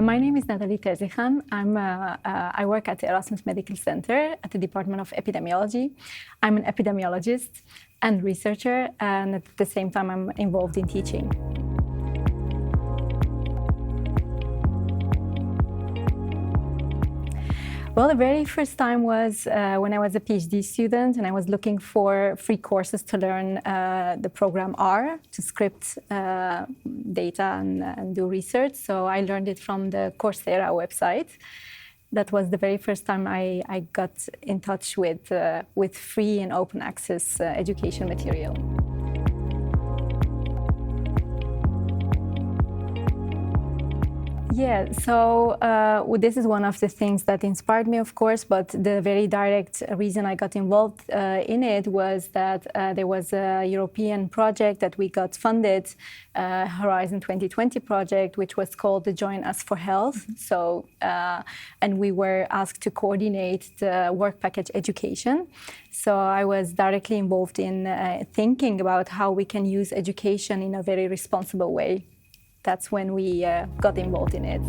My name is Nathalie Terzikhan. I work at the Erasmus Medical Center at the Department of Epidemiology. I'm an epidemiologist and researcher, and at the same time, I'm involved in teaching. Well, the very first time was when I was a PhD student and I was looking for free courses to learn the program R, to script data and do research. So I learned it from the Coursera website. That was the very first time I got in touch with free and open access education material. Yeah, so this is one of the things that inspired me, of course, but the very direct reason I got involved in it was that there was a European project that we got funded, Horizon 2020 project, which was called the Join Us for Health. So, and we were asked to coordinate the work package education. So I was directly involved in thinking about how we can use education in a very responsible way. That's when we got involved in it.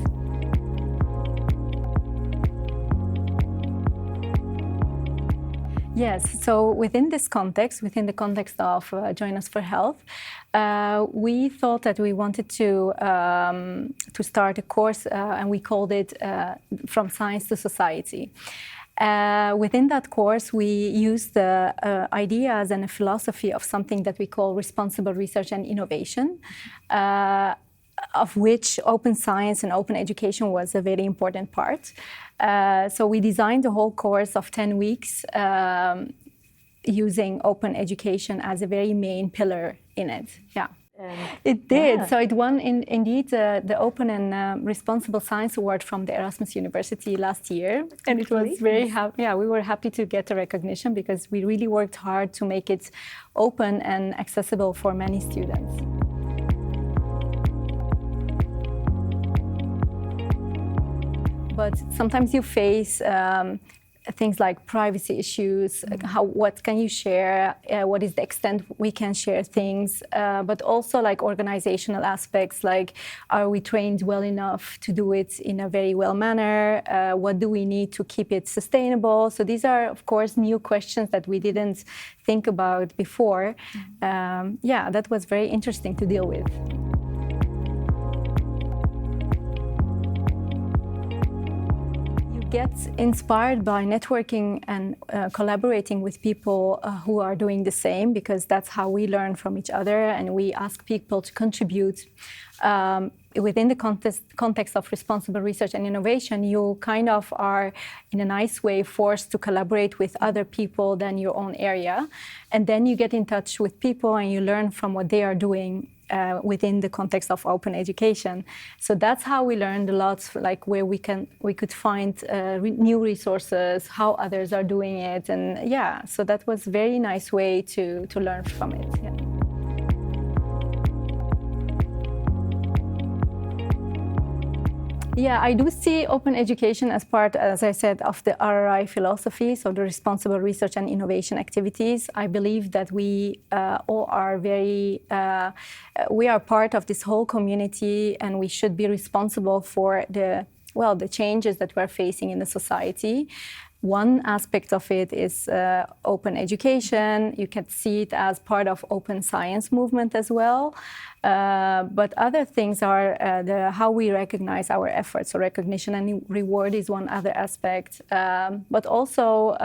Yes, so within this context, within the context of Join Us for Health, we thought that we wanted to start a course, and we called it From Science to Society. Within that course, we used the ideas and a philosophy of something that we call responsible research and innovation, of which open science and open education was a very important part. So we designed a whole course of 10 weeks using open education as a very main pillar in it. Yeah. It did. Yeah. So it won indeed the Open and Responsible Science Award from the Erasmus University last year. And it was very happy. Yeah, we were happy to get the recognition because we really worked hard to make it open and accessible for many students. But sometimes you face things like privacy issues, what can you share, what is the extent we can share things, but also like organizational aspects, like are we trained well enough to do it in a very well manner, what do we need to keep it sustainable? So these are, of course, new questions that we didn't think about before. Yeah, that was very interesting to deal with. Get inspired by networking and collaborating with people who are doing the same, because that's how we learn from each other, and we ask people to contribute. Within the context of responsible research and innovation, you kind of are, in a nice way, forced to collaborate with other people than your own area. And then you get in touch with people and you learn from what they are doing within the context of open education. So that's how we learned a lot, like where we could find new resources, how others are doing it. And yeah, so that was a very nice way to learn from it. Yeah. Yeah, I do see open education as part, as I said, of the RRI philosophy, so the responsible research and innovation activities. I believe that we all are we are part of this whole community, and we should be responsible for the changes that we're facing in the society. One aspect of it is open education. You can see it as part of open science movement as well. But other things are how we recognize our efforts. So recognition and reward is one other aspect. But also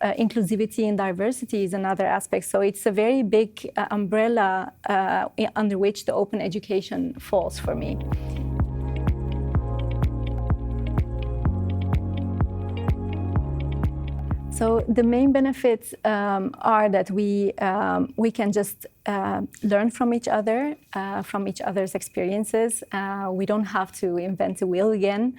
inclusivity and diversity is another aspect. So it's a very big umbrella under which the open education falls for me. So the main benefits are that we can just learn from each other, from each other's experiences. We don't have to invent the wheel again,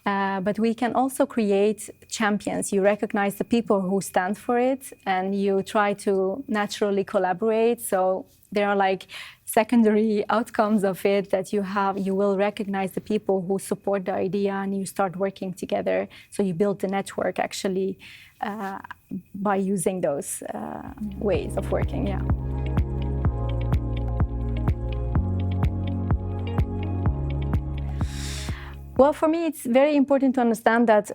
but we can also create champions. You recognize the people who stand for it, and you try to naturally collaborate. So there are like secondary outcomes of it that you will recognize the people who support the idea, and you start working together. So you build the network actually by using those ways of working, yeah. Well, for me, it's very important to understand that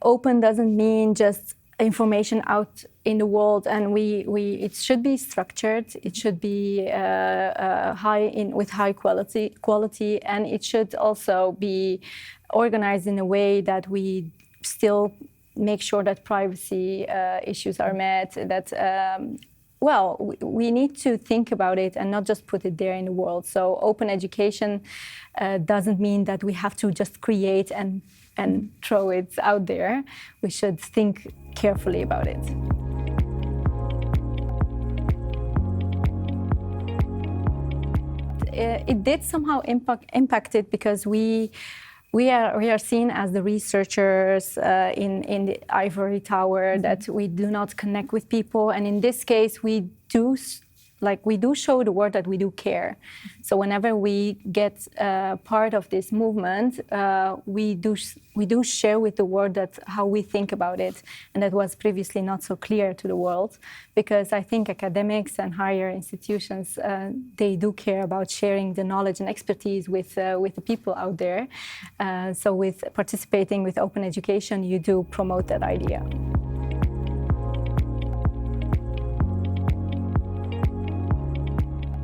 open doesn't mean just information out in the world, and it should be structured. It should be with high quality, and it should also be organized in a way that we still make sure that privacy issues are met. That we need to think about it and not just put it there in the world. So open education doesn't mean that we have to just create and throw it out there. We should think carefully about it. It did somehow impact it because we are seen as the researchers in the ivory tower, that we do not connect with people, and in this case we do show the world that we do care. So whenever we get part of this movement, we do share with the world that how we think about it, and that was previously not so clear to the world, because I think academics and higher institutions they do care about sharing the knowledge and expertise with the people out there. So with participating with open education, you do promote that idea.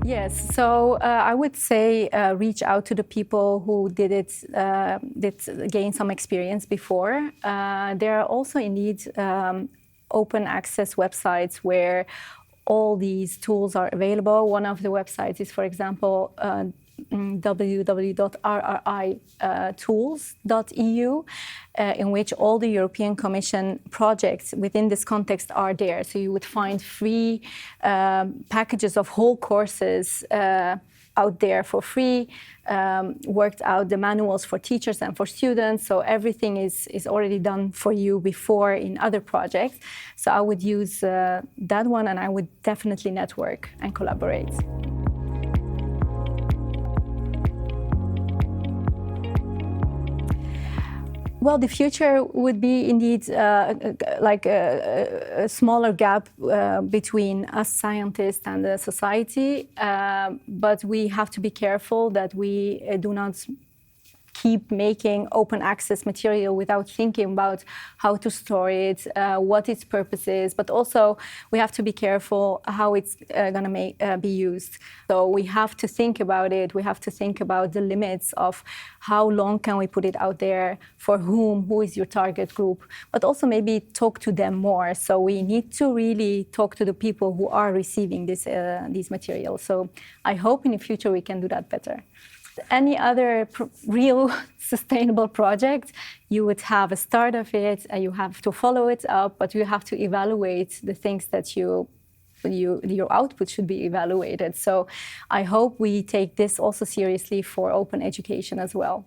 Yes, so I would say reach out to the people who did gain some experience before. There are also indeed open access websites where all these tools are available. One of the websites is, for example, www.rritools.eu, in which all the European Commission projects within this context are there. So you would find free packages of whole courses out there for free, worked out the manuals for teachers and for students. So everything is already done for you before in other projects. So I would use that one, and I would definitely network and collaborate. Well, the future would be indeed like a smaller gap between us scientists and the society, but we have to be careful that we do not keep making open access material without thinking about how to store it, what its purpose is, but also we have to be careful how it's going to be used. So we have to think about it. We have to think about the limits of how long can we put it out there, for whom, who is your target group, but also maybe talk to them more. So we need to really talk to the people who are receiving these materials. So I hope in the future we can do that better. Any other real sustainable project, you would have a start of it, and you have to follow it up, but you have to evaluate the things that your output should be evaluated. So I hope we take this also seriously for open education as well.